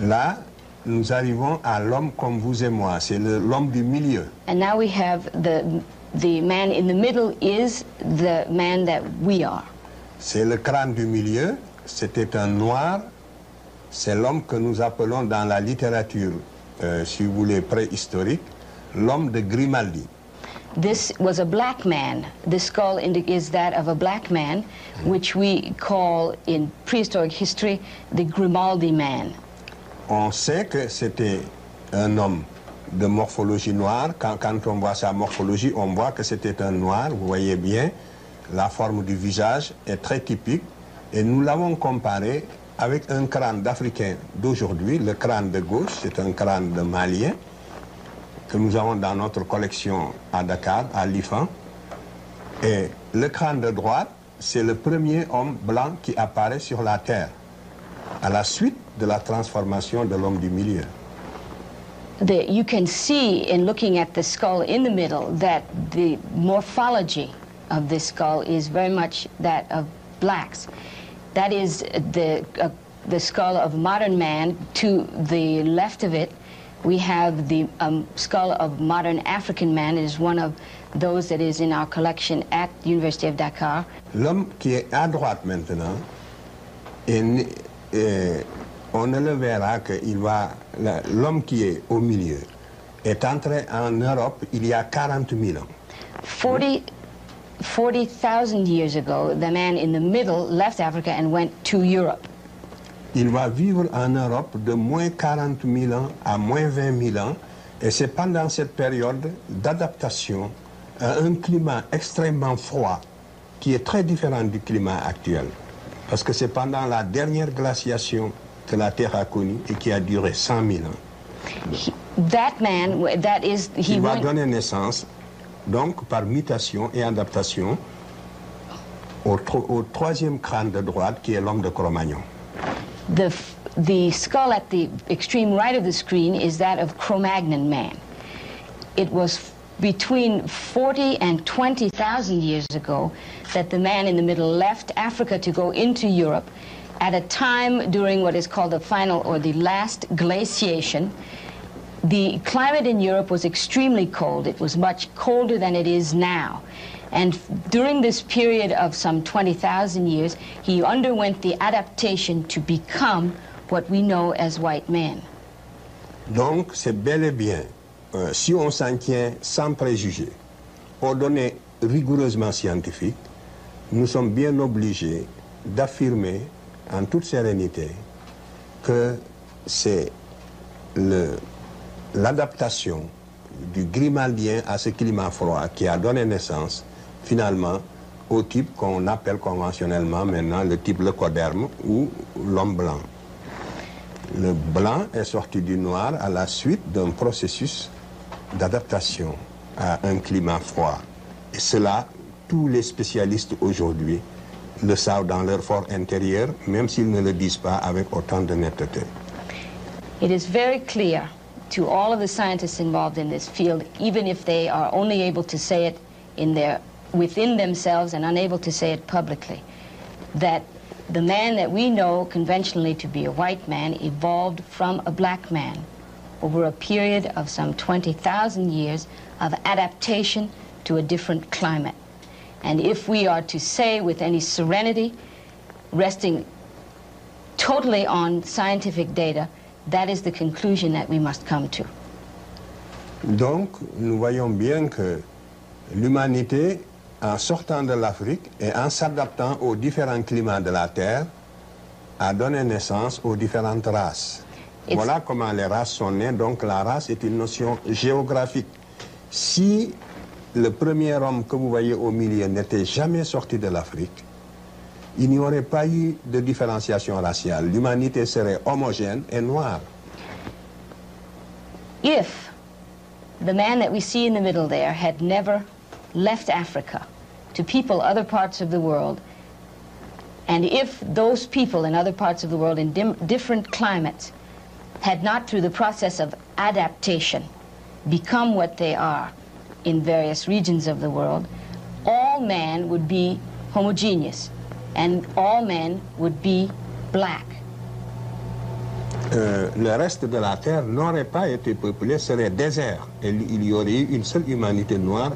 Là, nous arrivons à l'homme comme vous et moi. C'est l'homme du milieu. And now we have the man in the middle is the man that we are. C'est le crâne du milieu. C'était un noir. C'est l'homme que nous appelons dans la littérature, si vous voulez, préhistorique, l'homme de Grimaldi. This was a black man. The skull is that of a black man, which we call in prehistoric history the Grimaldi man. On sait que c'était un homme de morphologie noire. Quand on voit sa morphologie, on voit que c'était un noir. Vous voyez bien, la forme du visage est très typique. Et nous l'avons comparé avec un crâne d'Africain d'aujourd'hui. Le crâne de gauche, c'est un crâne de Malien que nous avons dans notre collection à Dakar, à l'IFAN. Et le crâne de droite, c'est le premier homme blanc qui apparaît sur la Terre, à la suite de la transformation de l'homme du milieu. You can see in looking at the skull in the middle that the morphology of this skull is very much that of blacks. That is the skull of modern man. To the left of it, we have the skull of modern African man. It is one of those that is in our collection at the University of Dakar. L'homme qui est à droite maintenant, on ne le verra que l'homme qui est au milieu est entré en Europe il y a 40 000 ans. 40,000 years ago, the man in the middle left Africa and went to Europe. Il va vivre en Europe de moins 40 000 ans à moins 20 000 ans, et c'est pendant cette période d'adaptation à un climat extrêmement froid qui est très différent du climat actuel. Parce que c'est pendant la dernière glaciation que la Terre a connu et qui a duré 100 000 ans. Il va donner naissance, donc par mutation et adaptation, au troisième crâne de droite qui est l'homme de Cro-Magnon. The skull at the extreme right of the screen is that of Cro-Magnon man. It was between 40 and 20,000 years ago that the man in the middle left Africa to go into Europe at a time during what is called the final or the last glaciation. The climate in Europe was extremely cold. It was much colder than it is now. And during this period of some 20,000 years, he underwent the adaptation to become what we know as white man. Donc, c'est bel et bien, si on s'en tient sans préjugés, aux données rigoureusement scientifiques, nous sommes bien obligés d'affirmer en toute sérénité que c'est l'adaptation du Grimaldien à ce climat froid qui a donné naissance finalement au type qu'on appelle conventionnellement maintenant le type leucoderme ou l'homme blanc. Le blanc est sorti du noir à la suite d'un processus d'adaptation à un climat froid. Et cela, tous les spécialistes aujourd'hui le savent dans leur fort intérieur, même s'ils ne le disent pas avec autant de netteté. It is very clear to all of the scientists involved in this field, even if they are only able to say it within themselves and unable to say it publicly, that the man that we know conventionally to be a white man evolved from a black man over a period of some 20,000 years of adaptation to a different climate. And if we are to say with any serenity, resting totally on scientific data, that is the conclusion that we must come to. Donc, nous voyons bien que l'humanité, en sortant de l'Afrique et en s'adaptant aux différents climats de la Terre, a donné naissance aux différentes races. Voilà comment les races sont nées. Donc la race est une notion géographique. Si le premier homme que vous voyez au milieu n'était jamais sorti de l'Afrique, il n'y aurait pas eu de différenciation raciale. L'humanité serait homogène et noire. If the man that we see in the middle there had never left Africa to people other parts of the world, and if those people in other parts of the world in different climates had not, through the process of adaptation, become what they are in various regions of the world, all man would be homogeneous, and all men would be black. le reste de la Terre n'aurait pas été peuplé, serait désert. Et il y aurait eu une seule humanité noire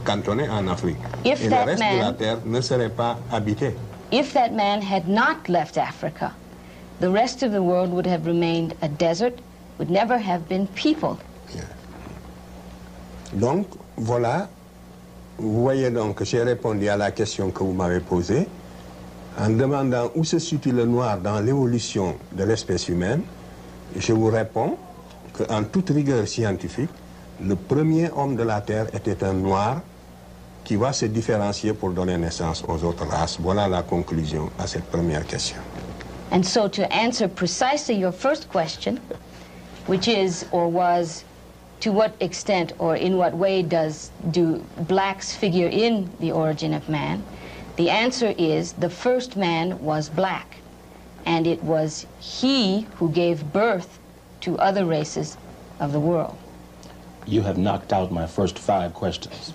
cantonnée en Afrique. Et le reste de la Terre ne serait pas habité. If that man had not left Africa, the rest of the world would have remained a desert, would never have been peopled. Yeah. Donc, voilà. Vous voyez donc que j'ai répondu à la question que vous m'avez posée en demandant où se situe le noir dans l'évolution de l'espèce humaine. Je vous réponds qu'en toute rigueur scientifique, le premier homme de la Terre était un noir qui va se différencier pour donner naissance aux autres races. Voilà la conclusion à cette première question. And so to answer precisely your first question, which is or was, to what extent or in what way do blacks figure in the origin of man, the answer is the first man was black, and it was he who gave birth to other races of the world. You have knocked out my first 5 questions.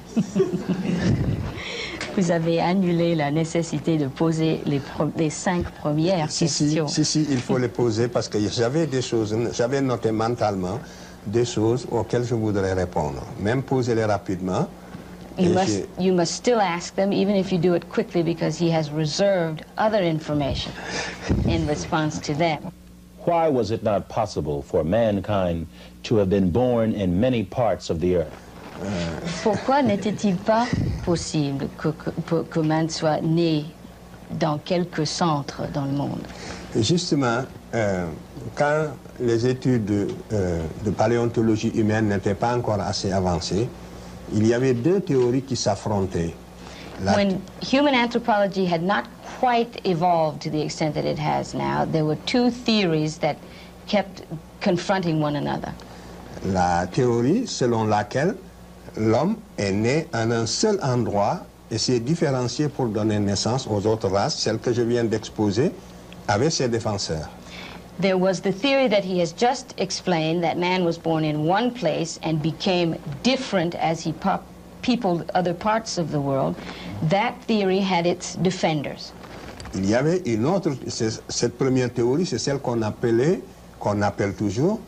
Vous avez annulé la nécessité de poser les 5 premières questions. Si, il faut les poser parce que j'avais des choses, j'avais noté mentalement des choses auxquelles je voudrais répondre. Même poser-les rapidement. You must still ask them, even if you do it quickly, because he has reserved other information in response to them. Why was it not possible for mankind to have been born in many parts of the earth? Pourquoi n'était-il pas possible que man soit né dans quelques centres dans le monde? Justement, quand les études de paléontologie humaine n'étaient pas encore assez avancées, il y avait 2 théories qui s'affrontaient. When human anthropology had not quite evolved to the extent that it has now, there were 2 theories that kept confronting one another. La théorie selon laquelle l'homme est né en un seul endroit et s'est différencié pour donner naissance aux autres races, celle que je viens d'exposer, avec ses défenseurs. There was the theory that he has just explained, that man was born in one place and became different as he peopled other parts of the world. That theory had its defenders. Il y avait une autre, cette première théorie, c'est celle qu'on appelle toujours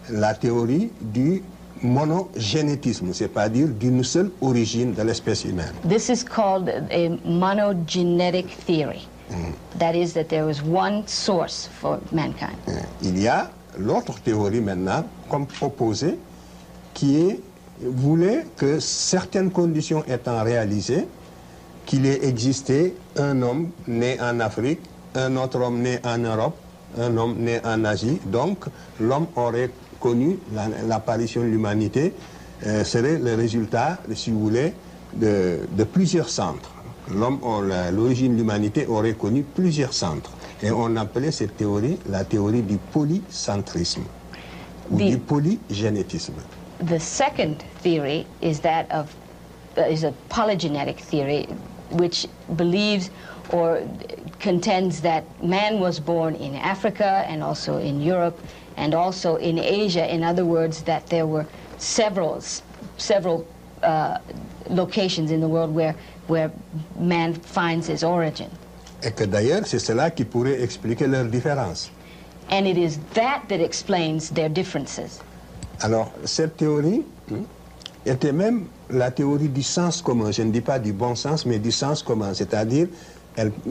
la théorie du monogénétisme, c'est-à-dire d'une seule origine de l'espèce humaine. This is called a monogenetic theory. That is, that there was one source for mankind. Il y a l'autre théorie maintenant, comme opposée, qui voulait que certaines conditions étant réalisées, qu'il ait existé un homme né en Afrique, un autre homme né en Europe, un homme né en Asie. Donc, l'homme aurait connu l'apparition de l'humanité, serait le résultat, si vous voulez, de plusieurs centres. L'origine de l'humanité aurait connu plusieurs centres. Et on appelait cette théorie la théorie du polycentrisme, ou du polygénétisme. The second theory is that is a polygenetic theory, which believes or contends that man was born in Africa and also in Europe and also in Asia. In other words, that there were several locations in the world where man finds his origin. Et que d'ailleurs, c'est cela qui pourrait expliquer leurs différences. And it is that explains their differences. Alors, cette théorie était même la théorie du sens commun. Je ne dis pas du bon sens, mais du sens commun. C'est-à-dire,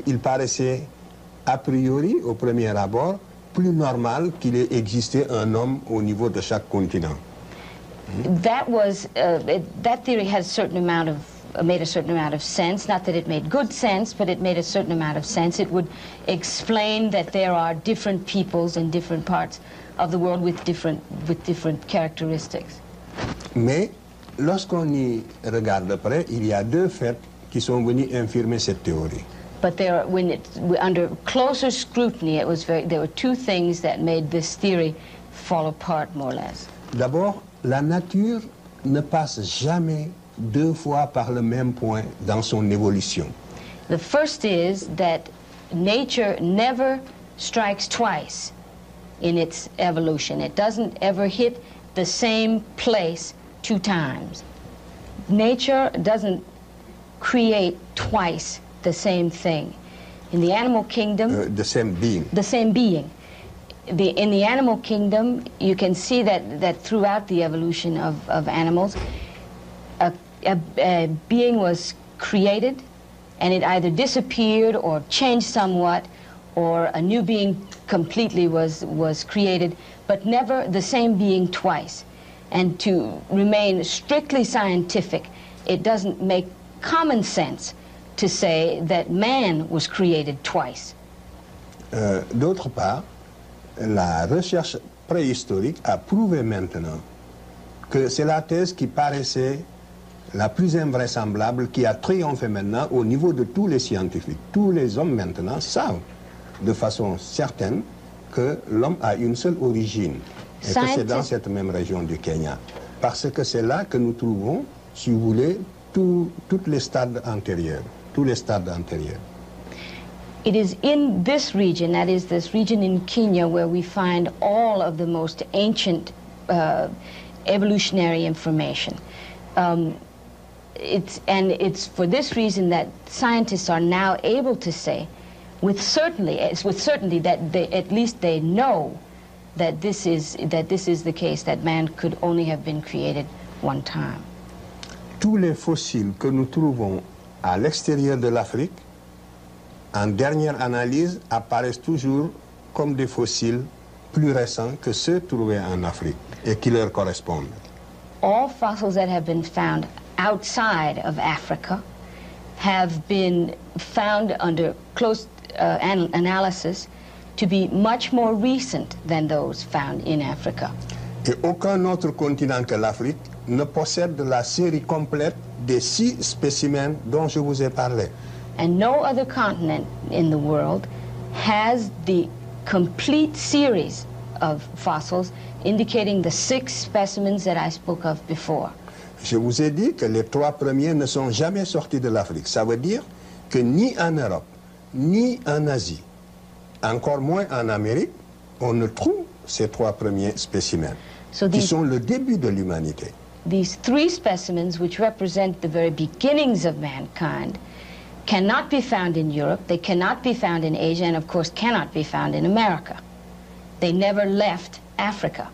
il paraissait a priori, au premier abord, plus normal qu'il ait existé un homme au niveau de chaque continent. That theory had a certain amount of made a certain amount of sense. Not that it made good sense, but it made a certain amount of sense. It would explain that there are different peoples in different parts of the world with different characteristics. Mais lorsqu'on y regarde de près, il y a 2 faits qui sont venus infirmer cette théorie. But under closer scrutiny, there were 2 things that made this theory fall apart more or less. D'abord, la nature ne passe jamais 2 fois par le même point dans son évolution. The first is that nature never strikes twice in its evolution. It doesn't ever hit the same place 2 times. Nature doesn't create twice the same thing. In the animal kingdom... the same being. The same being. in the animal kingdom, you can see that throughout the evolution of animals, a being was created, and it either disappeared or changed somewhat, or a new being completely was created, but never the same being twice. And to remain strictly scientific, it doesn't make common sense to say that man was created twice. D'autre part, la recherche préhistorique a prouvé maintenant que c'est la thèse qui paraissait la plus invraisemblable, qui a triomphé maintenant au niveau de tous les scientifiques. Tous les hommes maintenant savent de façon certaine que l'homme a une seule origine, et que c'est dans cette même région du Kenya. Parce que c'est là que nous trouvons, si vous voulez, tous les stades antérieurs, tous les stades antérieurs. It is in this region, that is this region in Kenya, where we find all of the most ancient evolutionary information. It's for this reason that scientists are now able to say, with certainty that at least they know that this is the case, that man could only have been created one time. Tous les fossiles que nous trouvons à l'extérieur de l'Afrique, en dernière analyse, apparaissent toujours comme des fossiles plus récents que ceux trouvés en Afrique et qui leur correspondent. All fossils that have been found outside of Africa have been found under close analysis to be much more recent than those found in Africa. Et aucun autre continent que l'Afrique ne possède la série complète des 6 spécimens dont je vous ai parlé. And no other continent in the world has the complete series of fossils indicating the 6 specimens that I spoke of before. Je vous ai dit que les 3 premiers ne sont jamais sortis de l'Afrique. Ça veut dire que ni en Europe, ni en Asie, encore moins en Amérique, on ne trouve ces 3 premiers spécimens, qui sont le début de l'humanité. These 3 specimens, which represent the very beginnings of mankind, cannot be found in Europe, they cannot be found in Asia, and of course cannot be found in America. They never left Africa.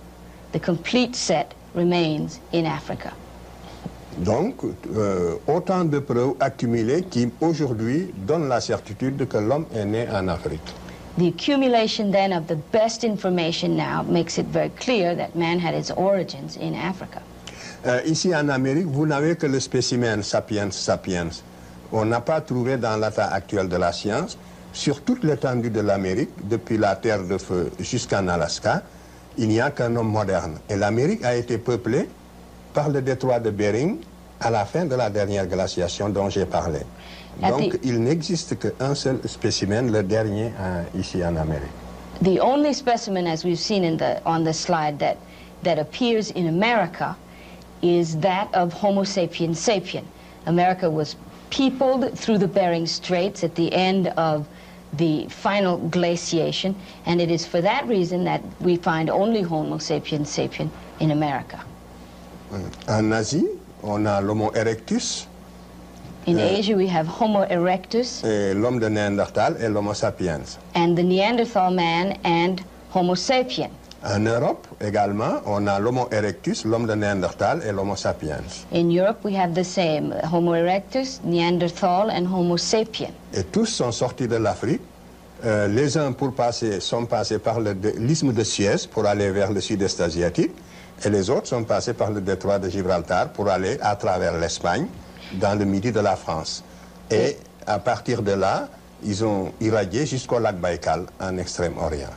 The complete set remains in Africa. Donc, autant de preuves accumulées qui, aujourd'hui, donnent la certitude que l'homme est né en Afrique. The accumulation, then, of the best information now makes it very clear that man had its origins in Africa. Ici, en Amérique, vous n'avez que le spécimen sapiens sapiens. On n'a pas trouvé dans l'état actuel de la science, sur toute l'étendue de l'Amérique, depuis la Terre de Feu jusqu'en Alaska, il n'y a qu'un homme moderne. Et l'Amérique a été peuplée par le détroit de Bering à la fin de la dernière glaciation dont j'ai parlé. Donc, il n'existe qu'un seul spécimen, le dernier ici en Amérique. The only specimen, as we've seen on the slide, that appears in America is that of Homo sapiens sapien. America was peopled through the Bering Straits at the end of the final glaciation, and it is for that reason that we find only Homo sapiens sapien in America. En Asie, on a l'Homo erectus. In Asia, we have Homo erectus. L'homme de Néandertal et l'Homo sapiens. And the Neanderthal man and Homo sapien. En Europe, également, on a l'Homo erectus, l'homme de Néandertal et l'Homo sapiens. In Europe, we have the same, Homo erectus, Neanderthal, and Homo sapien. Et tous sont sortis de l'Afrique. Les uns sont passés par l'isthme de Suez pour aller vers le sud-est asiatique, et les autres sont passés par le détroit de Gibraltar pour aller à travers l'Espagne, dans le midi de la France. Et à partir de là, ils ont irradié jusqu'au lac Baïkal, en Extrême-Orient.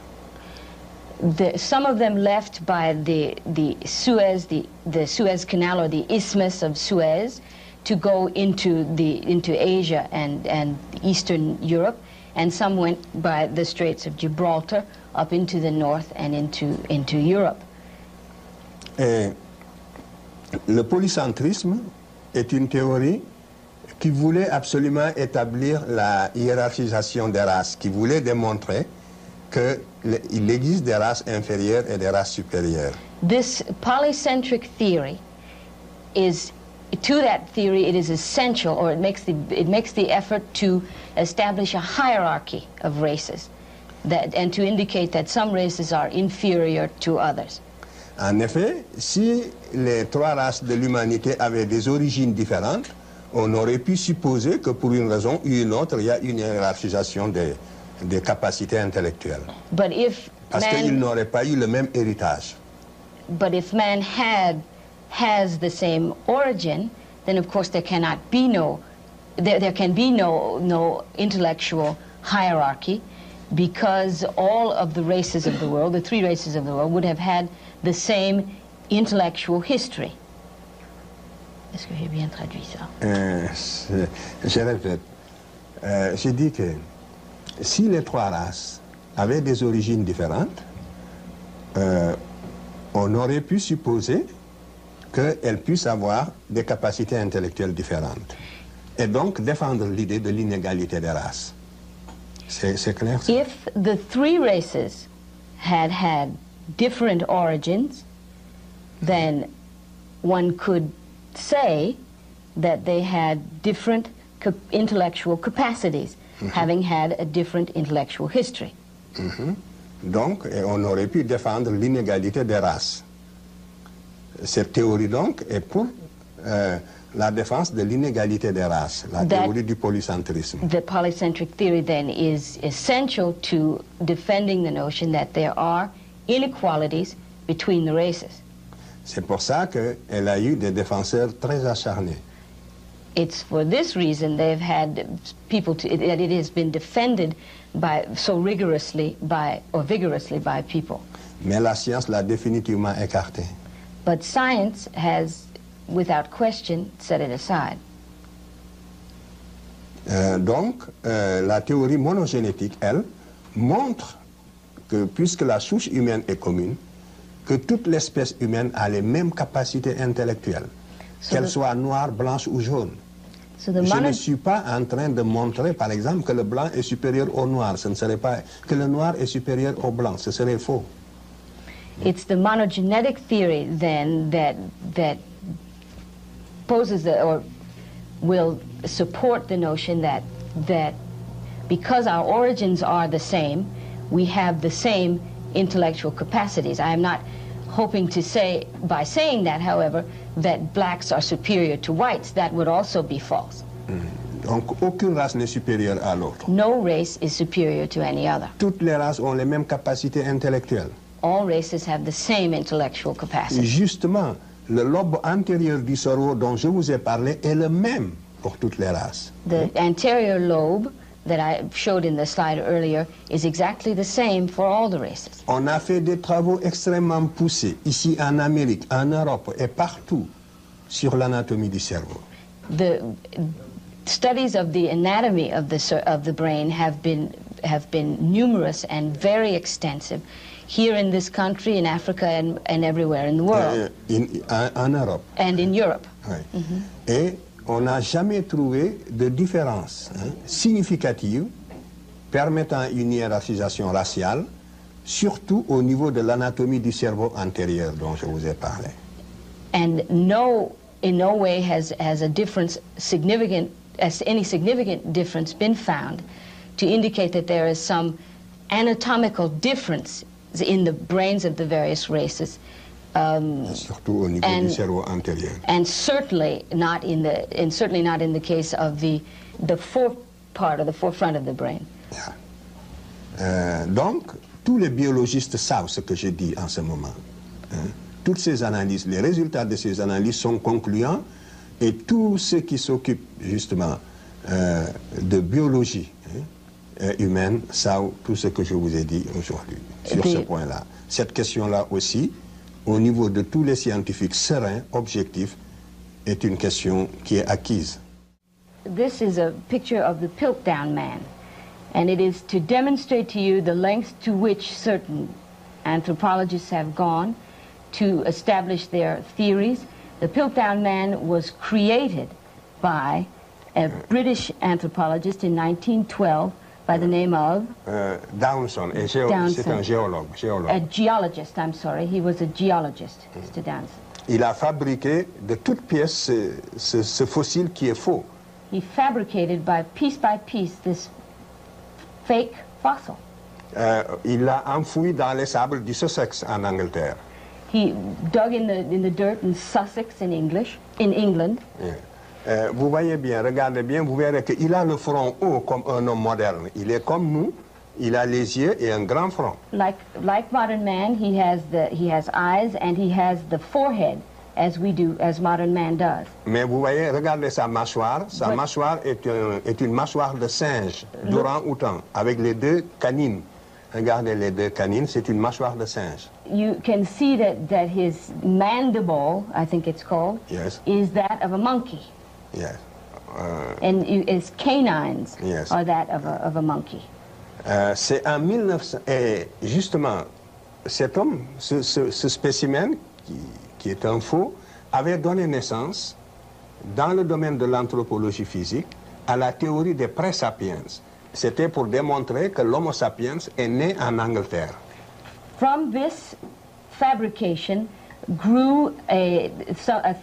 Some of them left by the Suez, the Suez Canal, or the Isthmus of Suez, to go into Asia and Eastern Europe, and some went by the Straits of Gibraltar up into the north and into Europe. Et le polycentrisme est une théorie qui voulait absolument établir la hiérarchisation des races, qui voulait démontrer qu'il existe des races inférieures et des races supérieures. This polycentric theory is, to that theory, it is essential, or it makes the effort to establish a hierarchy of races. and to indicate that some races are inferior to others. En effet, si les trois races de l'humanité avaient des origines différentes, on aurait pu supposer que pour une raison ou une autre, il y a une hiérarchisation des capacités intellectuelles. But if Parce qu'ils n'auraient pas eu le même héritage. But if man has the same origin, then of course there cannot be there can be no intellectual hierarchy, because all of the races of the world, the three races of the world, would have had the same intellectual history. Est-ce que j'ai bien traduit ça? Je répète. J'ai dit que si les trois races avaient des origines différentes, on aurait pu supposer qu'elles puissent avoir des capacités intellectuelles différentes. Et donc défendre l'idée de l'inégalité des races. C'est clair? Ça? If the three races had different origins, then one could say that they had different intellectual capacities, having had a different intellectual history. Donc, on aurait pu défendre l'inégalité des races. Cette théorie, donc, est pour la défense de l'inégalité des races, la théorie du polycentrisme. The polycentric theory, then, is essential to defending the notion that there are inequalities between the races. C'est pour ça qu'elle a eu des défenseurs très acharnés. It's for this reason they've had people that it has been defended so vigorously by people. Mais la science l'a définitivement écarté. But science has, without question, set it aside. Donc, la théorie monogénétique, elle, montre que, puisque la souche humaine est commune, que toute l'espèce humaine a les mêmes capacités intellectuelles, qu'elles soient noires, blanches ou jaunes. Je ne suis pas en train de montrer, par exemple, que le blanc est supérieur au noir. Ce ne serait pas que le noir est supérieur au blanc. Ce serait faux. It's the monogenetic theory, then, that poses or will support the notion that because our origins are the same, we have the same intellectual capacities. I am not hoping to say, by saying that, however, that blacks are superior to whites. That would also be false. Donc, aucune race n'est supérieure à l'autre. No race is superior to any other. Toutes les races ont les mêmes capacités intellectuelles. All races have the same intellectual capacity. Justement, le lobe antérieur du cerveau dont je vous ai parlé est le même pour toutes les races. The anterior lobe that I showed in the slide earlier is exactly the same for all the races. On a fait des travaux extrêmement poussés ici en Amérique, en Europe et partout sur l'anatomie du cerveau. The studies of the anatomy of the brain have been numerous and very extensive here in this country, in Africa, and everywhere in the world. En Europe. And in Europe. Oui. Et on n'a jamais trouvé de différence significative permettant une hiérarchisation raciale, surtout au niveau de l'anatomie du cerveau antérieur dont je vous ai parlé. And in no way has a difference any significant difference been found to indicate that there is some anatomical difference in the brains of the various races. Surtout au niveau du cerveau antérieur. And certainly not in the case of the forefront of the brain. Yeah. Donc, tous les biologistes savent ce que je dis en ce moment. Toutes ces analyses, les résultats de ces analyses sont concluants, et tous ceux qui s'occupent justement de biologie humaine savent tout ce que je vous ai dit aujourd'hui sur ce point-là. Cette question-là aussi, au niveau de tous les scientifiques sereins, objectifs, est une question qui est acquise. This is a picture of the Piltdown man, and it is to demonstrate to you the lengths to which certain anthropologists have gone to establish their theories. The Piltdown man was created by a British anthropologist in 1912 by the name of Downson, c'est un géologue. A geologist, I'm sorry. He was a geologist, Mr. Downson. Il a fabriqué de toutes pièces ce fossile qui est faux. He fabricated by piece this fake fossil. Il l'a enfoui dans les sables du Sussex en Angleterre. He dug in the dirt in Sussex in England. Vous voyez bien, regardez bien, vous verrez qu'il a le front haut comme un homme moderne. Il est comme nous, il a les yeux et un grand front. Like modern man, he has eyes and he has the forehead as modern man does. Mais vous voyez, regardez sa mâchoire. Sa mâchoire est une mâchoire de singe, d'orang-outan, avec les deux canines. Regardez les deux canines, c'est une mâchoire de singe. You can see that his mandible, I think it's called, Yes. is that of a monkey. Yes. And his canines Yes. are that of a monkey. C'est en 1900... Et justement, cet homme, ce spécimen, qui est un faux, avait donné naissance, dans le domaine de l'anthropologie physique, à la théorie des pré-sapiens. C'était pour démontrer que l'Homo sapiens est né en Angleterre. From this fabrication grew a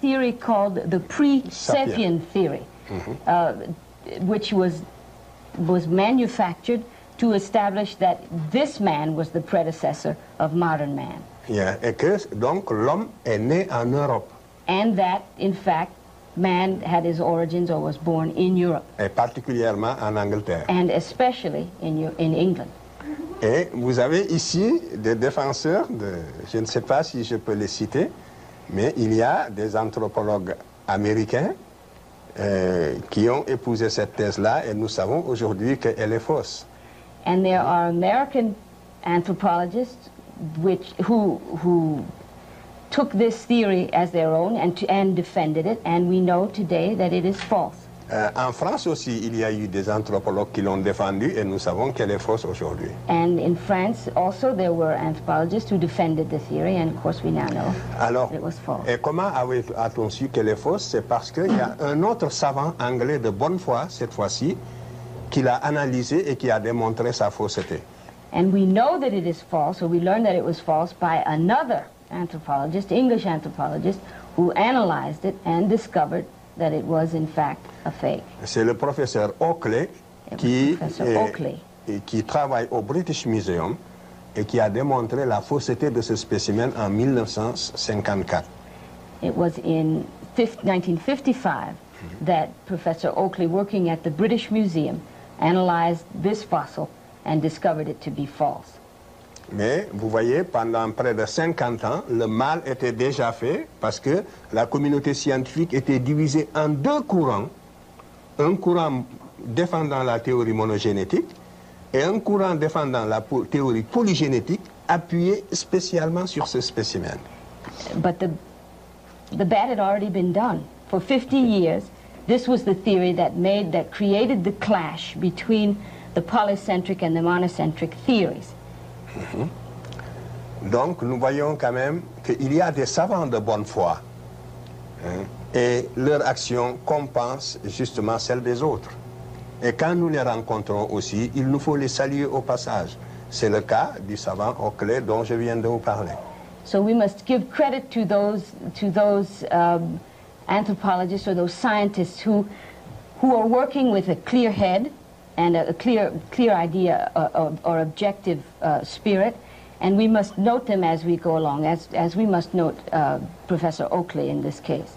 theory called the pre-sapien theory, which was manufactured to establish that this man was the predecessor of modern man. Yeah. Et que donc l'homme est né en Europe. And that, in fact, man had his origins or was born in Europe. Et particulièrement en Angleterre. And especially in England. Et vous avez ici des défenseurs, je ne sais pas si je peux les citer, mais il y a des anthropologues américains qui ont épousé cette thèse-là et nous savons aujourd'hui qu'elle est fausse. And there are American anthropologists who took this theory as their own and defended it, and we know today that it is false. En France aussi, il y a eu des anthropologues qui l'ont défendue et nous savons qu'elle est fausse aujourd'hui. And in France also there were anthropologists who defended the theory, and of course we now know that it was false. Et comment a-t-on su qu'elle est fausse? C'est parce qu'il y a un autre savant anglais de bonne foi, cette fois-ci, qui l'a analysé et qui a démontré sa fausseté. And we know that it is false, or we learned that it was false by another anthropologist, English anthropologist, who analyzed it and discovered that it was in fact a fake. C'est le professeur Oakley qui travaille au British Museum et qui a démontré la fausseté de ce spécimen en 1954. It was in 1955 that Professor Oakley, working at the British Museum, analyzed this fossil and discovered it to be false. Mais vous voyez, pendant près de 50 ans, le mal était déjà fait parce que la communauté scientifique était divisée en deux courants. Un courant défendant la théorie monogénétique et un courant défendant la théorie polygénétique appuyé spécialement sur ce spécimen. But the bad had already been done. For 50 years, this was the theory that created the clash between the polycentric and the monocentric theories. Donc nous voyons quand même qu'il y a des savants de bonne foi et leur action compense justement celle des autres. Et quand nous les rencontrons aussi, il nous faut les saluer au passage. C'est le cas du savant Oakley dont je viens de vous parler. So we must give credit to those anthropologists or those scientists who are working with a clear head and a clear idea or objective spirit, and we must note them as we go along, as we must note Professor Oakley in this case.